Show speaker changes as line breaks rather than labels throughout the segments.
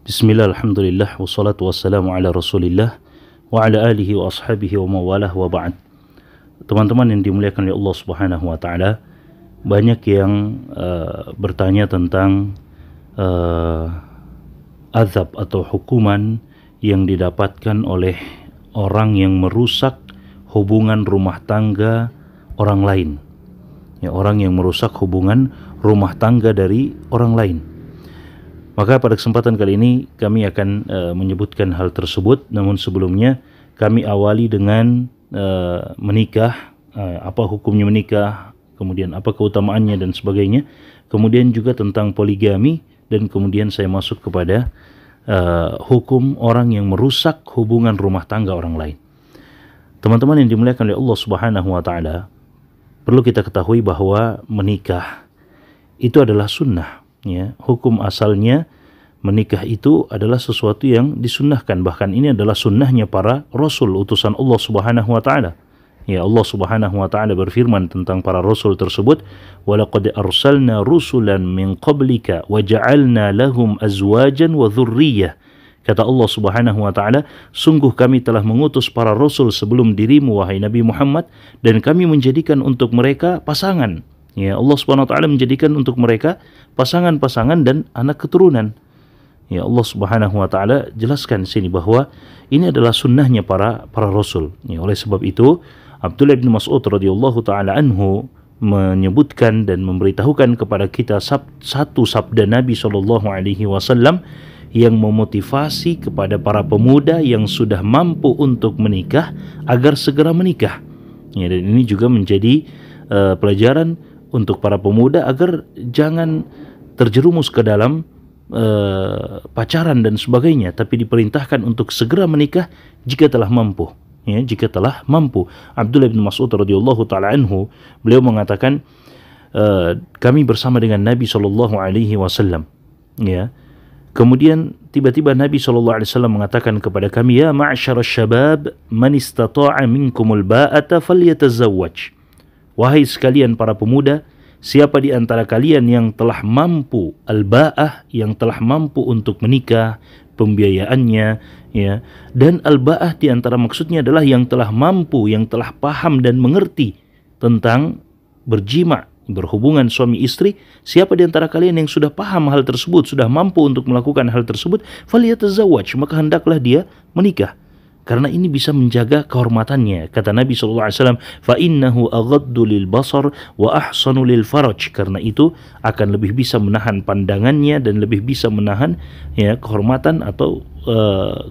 Bismillah, alhamdulillah, wassalatu wassalamu ala rasulillah wa ala alihi wa ashabihi wa mawalah wa ba'd. Teman-teman yang dimuliakan oleh Allah subhanahu wa ta'ala, banyak yang bertanya tentang azab atau hukuman yang didapatkan oleh orang yang merusak hubungan rumah tangga orang lain, ya, orang yang merusak hubungan rumah tangga dari orang lain. Maka pada kesempatan kali ini kami akan menyebutkan hal tersebut. Namun sebelumnya kami awali dengan menikah, apa hukumnya menikah, kemudian apa keutamaannya dan sebagainya. Kemudian juga tentang poligami, dan kemudian saya masuk kepada hukum orang yang merusak hubungan rumah tangga orang lain. Teman-teman yang dimuliakan oleh Allah Subhanahu wa taala, perlu kita ketahui bahwa menikah itu adalah sunnah. Ya, hukum asalnya menikah itu adalah sesuatu yang disunnahkan. Bahkan ini adalah sunnahnya para rasul, utusan Allah Subhanahu wa taala. Ya, Allah Subhanahu wa taala berfirman tentang para rasul tersebut, "Walaqad arsalna rusulan min qablika wa ja'alna lahum azwajan wa dhurriyyah." Kata Allah Subhanahu wa taala, sungguh kami telah mengutus para rasul sebelum dirimu wahai Nabi Muhammad, dan kami menjadikan untuk mereka pasangan. Ya, Allah Subhanahu wa taala menjadikan untuk mereka pasangan-pasangan dan anak keturunan. Ya, Allah Subhanahu wa taala jelaskan sini bahwa ini adalah sunnahnya para rasul. Ya, oleh sebab itu Abdullah bin Mas'ud radhiyallahu taala anhu menyebutkan dan memberitahukan kepada kita satu sabda Nabi sallallahu alaihi wasallam yang memotivasi kepada para pemuda yang sudah mampu untuk menikah agar segera menikah. Ya, dan ini juga menjadi pelajaran untuk para pemuda agar jangan terjerumus ke dalam pacaran dan sebagainya, tapi diperintahkan untuk segera menikah jika telah mampu. Ya, jika telah mampu. Abdullah bin Mas'ud radhiyallahu taala anhu, beliau mengatakan, kami bersama dengan Nabi sallallahu alaihi wasallam. Ya. Kemudian tiba-tiba Nabi sallallahu alaihi wasallam mengatakan kepada kami, "Ya ma'syarasy syabab, man istata'a minkumul ba'ata falyatazawwaj." Wahai sekalian para pemuda, siapa di antara kalian yang telah mampu al-ba'ah, yang telah mampu untuk menikah, pembiayaannya, ya. Dan al-ba'ah di antara maksudnya adalah yang telah mampu, yang telah paham dan mengerti tentang berjima, berhubungan suami istri. Siapa di antara kalian yang sudah paham hal tersebut, sudah mampu untuk melakukan hal tersebut, falyatazawwaj, maka hendaklah dia menikah. Karena ini bisa menjaga kehormatannya. Kata Nabi SAW, فَإِنَّهُ أَغَضُّ لِلْبَصَرِ وَأَحْصَنُ لِلْفَرَجِ. Karena itu akan lebih bisa menahan pandangannya dan lebih bisa menahan, ya, kehormatan atau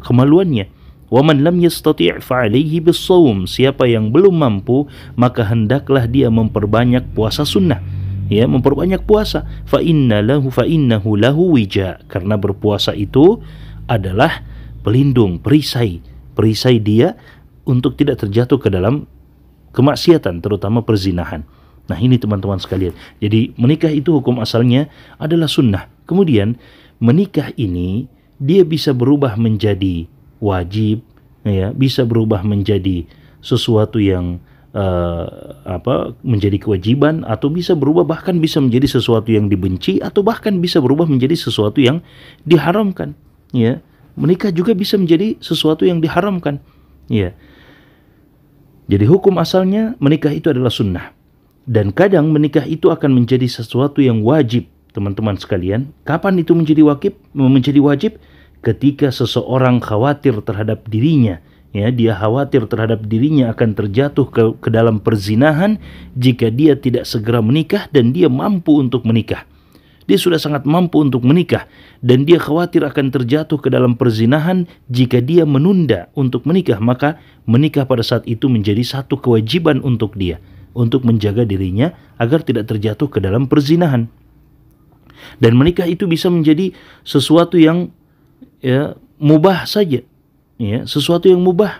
kemaluannya. وَمَنْ لَمْ يَسْتَطِعْ فَعَلَيْهِ بِالصَّوْمِ. Siapa yang belum mampu, maka hendaklah dia memperbanyak puasa sunnah. Ya, memperbanyak puasa. فَإِنَّهُ لَهُ وِجَاء. Karena berpuasa itu adalah pelindung, perisai dia untuk tidak terjatuh ke dalam kemaksiatan, terutama perzinahan. Nah, ini teman-teman sekalian. Jadi menikah itu hukum asalnya adalah sunnah. Kemudian menikah ini dia bisa berubah menjadi wajib, ya, bisa berubah menjadi sesuatu yang menjadi kewajiban, atau bisa berubah bahkan bisa menjadi sesuatu yang dibenci, atau bahkan bisa berubah menjadi sesuatu yang diharamkan. Ya. Menikah juga bisa menjadi sesuatu yang diharamkan. Ya. Jadi hukum asalnya menikah itu adalah sunnah. Dan kadang menikah itu akan menjadi sesuatu yang wajib, teman-teman sekalian. Kapan itu menjadi wajib? Ketika seseorang khawatir terhadap dirinya. Ya, dia khawatir terhadap dirinya akan terjatuh ke dalam perzinahan jika dia tidak segera menikah dan dia mampu untuk menikah. Dia sudah sangat mampu untuk menikah dan dia khawatir akan terjatuh ke dalam perzinahan jika dia menunda untuk menikah, maka menikah pada saat itu menjadi satu kewajiban untuk dia, untuk menjaga dirinya agar tidak terjatuh ke dalam perzinahan. Dan menikah itu bisa menjadi sesuatu yang, ya, mubah saja, ya, sesuatu yang mubah.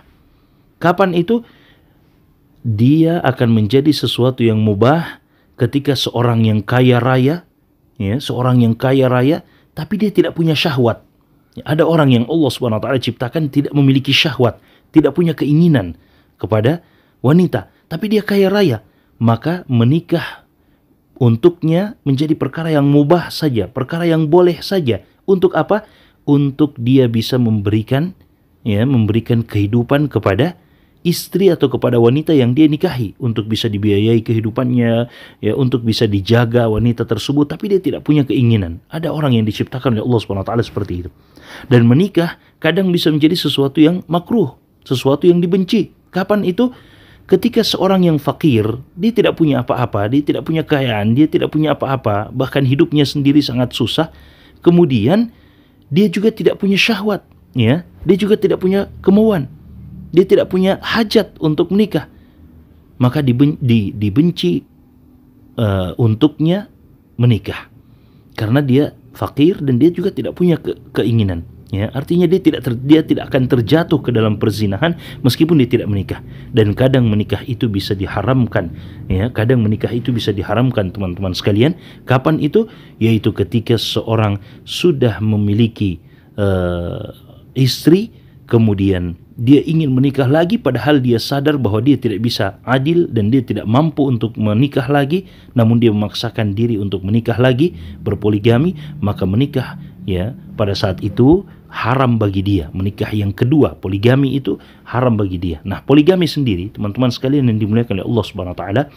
Kapan itu? Dia akan menjadi sesuatu yang mubah ketika seorang yang kaya raya, ya, seorang yang kaya raya, tapi dia tidak punya syahwat. Ya, ada orang yang Allah Subhanahu wa taala ciptakan tidak memiliki syahwat, tidak punya keinginan kepada wanita, tapi dia kaya raya, maka menikah untuknya menjadi perkara yang mubah saja, perkara yang boleh saja. Untuk apa? untuk dia bisa memberikan kehidupan kepada istri atau kepada wanita yang dia nikahi, untuk bisa dibiayai kehidupannya, ya, untuk bisa dijaga wanita tersebut, tapi dia tidak punya keinginan. Ada orang yang diciptakan oleh Allah Subhanahu wa taala seperti itu. Dan menikah kadang bisa menjadi sesuatu yang makruh, sesuatu yang dibenci. Kapan itu? Ketika seorang yang fakir, dia tidak punya apa-apa, dia tidak punya kekayaan, dia tidak punya apa-apa, bahkan hidupnya sendiri sangat susah. Kemudian dia juga tidak punya syahwat, ya. Dia juga tidak punya kemauan. Dia tidak punya hajat untuk menikah. Maka dibenci untuknya menikah. Karena dia fakir dan dia juga tidak punya keinginan. Ya, artinya dia tidak akan terjatuh ke dalam perzinahan meskipun dia tidak menikah. Dan kadang menikah itu bisa diharamkan. Ya, kadang menikah itu bisa diharamkan, teman-teman sekalian. Kapan itu? Yaitu ketika seorang sudah memiliki istri, kemudian dia ingin menikah lagi padahal dia sadar bahwa dia tidak bisa adil dan dia tidak mampu untuk menikah lagi, namun dia memaksakan diri untuk menikah lagi, berpoligami, maka menikah, ya, pada saat itu haram bagi dia. Menikah yang kedua, poligami, itu haram bagi dia. Nah, poligami sendiri, teman-teman sekalian yang dimuliakan oleh Allah Subhanahu wa taala,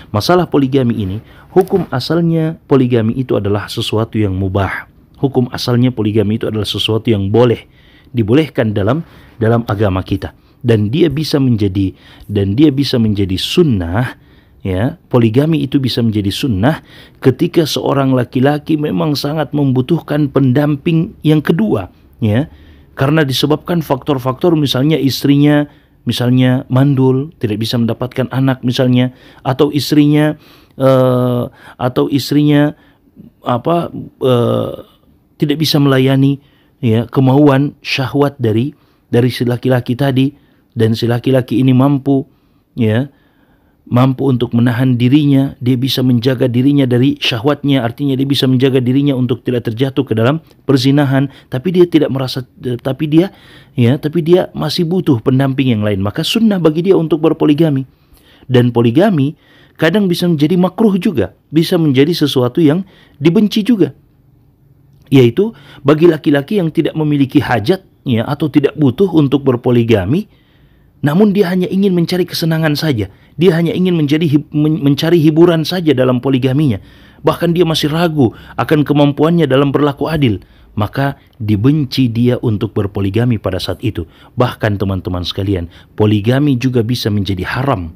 masalah poligami ini, hukum asalnya poligami itu adalah sesuatu yang mubah. Hukum asalnya poligami itu adalah sesuatu yang dibolehkan dalam agama kita, dan dia bisa menjadi sunnah, ya. Poligami itu bisa menjadi sunnah ketika seorang laki-laki memang sangat membutuhkan pendamping yang kedua, ya, karena disebabkan faktor-faktor, misalnya istrinya mandul, tidak bisa mendapatkan anak misalnya, atau istrinya tidak bisa melayani, ya, kemauan syahwat dari si laki-laki tadi, dan si laki-laki ini mampu untuk menahan dirinya, dia bisa menjaga dirinya dari syahwatnya, artinya dia bisa menjaga dirinya untuk tidak terjatuh ke dalam perzinahan, tapi dia masih butuh pendamping yang lain, maka sunnah bagi dia untuk berpoligami. Dan poligami kadang bisa menjadi makruh juga, bisa menjadi sesuatu yang dibenci juga, yaitu bagi laki-laki yang tidak memiliki hajat, ya, atau tidak butuh untuk berpoligami, namun dia hanya ingin mencari kesenangan saja, dia hanya ingin mencari hiburan saja dalam poligaminya, bahkan dia masih ragu akan kemampuannya dalam berlaku adil, maka dibenci dia untuk berpoligami pada saat itu. Bahkan teman-teman sekalian, poligami juga bisa menjadi haram.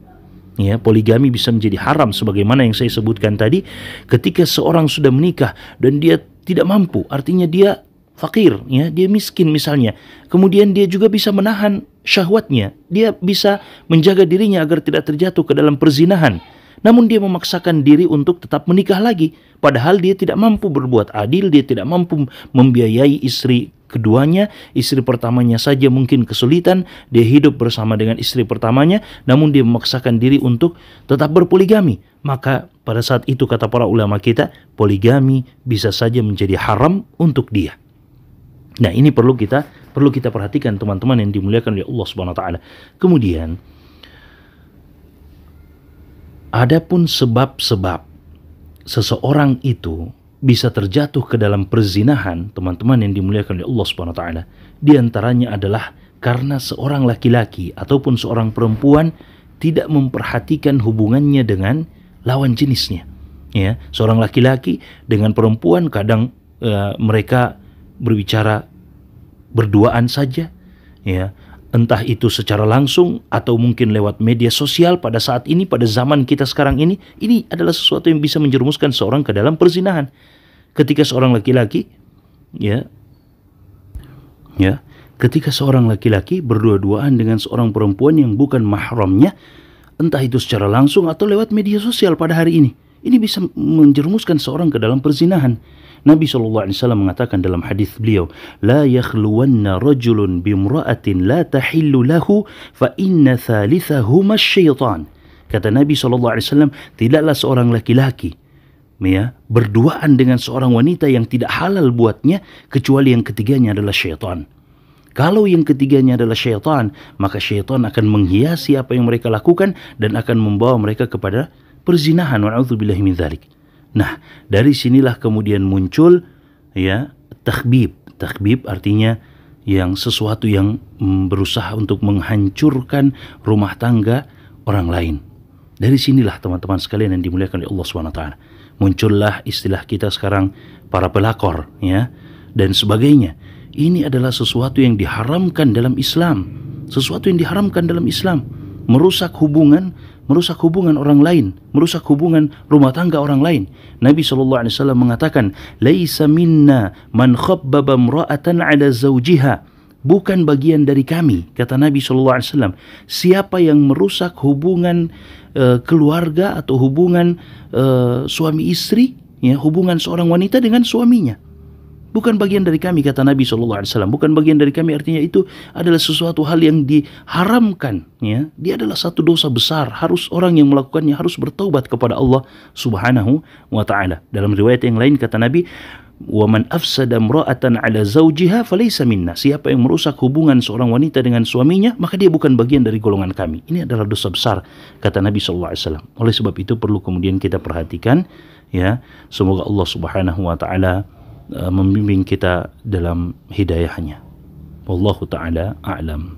Ya, poligami bisa menjadi haram sebagaimana yang saya sebutkan tadi, ketika seorang sudah menikah dan dia tidak mampu, artinya dia fakir, ya, dia miskin misalnya, kemudian dia juga bisa menahan syahwatnya, dia bisa menjaga dirinya agar tidak terjatuh ke dalam perzinahan, namun dia memaksakan diri untuk tetap menikah lagi, padahal dia tidak mampu berbuat adil, dia tidak mampu membiayai istri keduanya, istri pertamanya saja mungkin kesulitan, dia hidup bersama dengan istri pertamanya, namun dia memaksakan diri untuk tetap berpoligami. Maka pada saat itu, kata para ulama kita, poligami bisa saja menjadi haram untuk dia. Nah, ini perlu kita perhatikan, teman-teman yang dimuliakan oleh Allah Subhanahu wa taala. Kemudian adapun sebab-sebab seseorang itu bisa terjatuh ke dalam perzinahan, teman-teman yang dimuliakan oleh Allah Subhanahu wa taala, di antaranya adalah karena seorang laki-laki ataupun seorang perempuan tidak memperhatikan hubungannya dengan lawan jenisnya. Ya, seorang laki-laki dengan perempuan kadang mereka berbicara berduaan saja, ya, entah itu secara langsung atau mungkin lewat media sosial. Pada saat ini, pada zaman kita sekarang ini adalah sesuatu yang bisa menjerumuskan seorang ke dalam perzinahan. Ketika seorang laki-laki, ketika seorang laki-laki berdua-duaan dengan seorang perempuan yang bukan mahramnya, entah itu secara langsung atau lewat media sosial pada hari ini bisa menjerumuskan seorang ke dalam perzinahan. Nabi SAW mengatakan dalam hadis beliau, la yakhluwanna rajulun bimra'atin la tahillu lahu fa inna thalithahuma syaitan. Kata Nabi SAW, tidaklah seorang laki-laki, ya, berduaan dengan seorang wanita yang tidak halal buatnya kecuali yang ketiganya adalah syaitan. Kalau yang ketiganya adalah syaitan, maka syaitan akan menghiasi apa yang mereka lakukan dan akan membawa mereka kepada perzinahan. Wa'udzubillahi min dzalik. Nah, dari sinilah kemudian muncul, ya, takhbib. Takhbib artinya yang sesuatu yang berusaha untuk menghancurkan rumah tangga orang lain. Dari sinilah teman-teman sekalian yang dimuliakan oleh Allah SWT, muncullah istilah kita sekarang para pelakor, ya, dan sebagainya. Ini adalah sesuatu yang diharamkan dalam Islam, sesuatu yang diharamkan dalam Islam, merusak hubungan orang lain, merusak hubungan rumah tangga orang lain. Nabi SAW mengatakan, "Laisa minna man khabbaba imra'atan 'ala zawjiha." Bukan bagian dari kami, kata Nabi SAW, siapa yang merusak hubungan keluarga atau hubungan suami istri, ya, hubungan seorang wanita dengan suaminya. Bukan bagian dari kami, kata Nabi SAW. Bukan bagian dari kami artinya itu adalah sesuatu hal yang diharamkan. Ya. Dia adalah satu dosa besar. Harus orang yang melakukannya harus bertaubat kepada Allah Subhanahu wa Ta'ala. Dalam riwayat yang lain kata Nabi, "Waman afsada imra'atan 'ala zawjiha falaysa minna." Siapa yang merusak hubungan seorang wanita dengan suaminya, maka dia bukan bagian dari golongan kami. Ini adalah dosa besar, kata Nabi SAW. Oleh sebab itu perlu kemudian kita perhatikan, ya. Semoga Allah Subhanahu wa Ta'ala membimbing kita dalam hidayahnya. Wallahu ta'ala a'lam.